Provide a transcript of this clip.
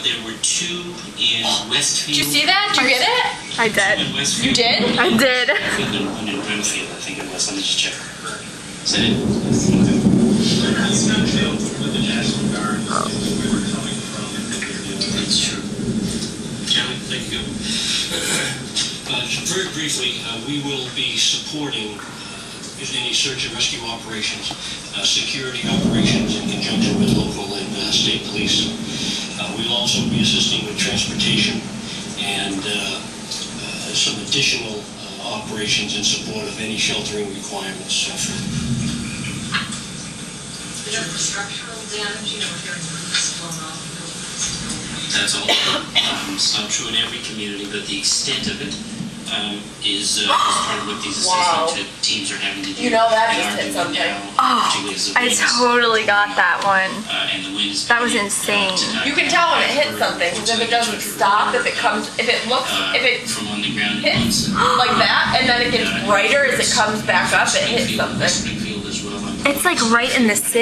There were 2 in Westfield. Did you see that? Did you get it? I did. You did? I did. One in Brimfield, I think it was. Let me just check. Is that it? That's true. Kevin, thank you. Very briefly, we will be supporting any search and rescue operations, security operations in conjunction with local and state police. We'll also be assisting with transportation and some additional operations in support of any sheltering requirements. Is there structural damage? You know, we're hearing roofs blown off. That's all. It's not true in every community, but the extent of it is part of what these assessment teams are having to do. You know that and just hit are doing something. now, particularly as the I wind is totally got that one. and the wind is That was coming, insane. You can tell when it hits something, because if it doesn't stop, if it comes, if it looks, if it from underground hits like that, and then it gets brighter as it comes back up, it hits something. Springfield as well. It's like right in the city.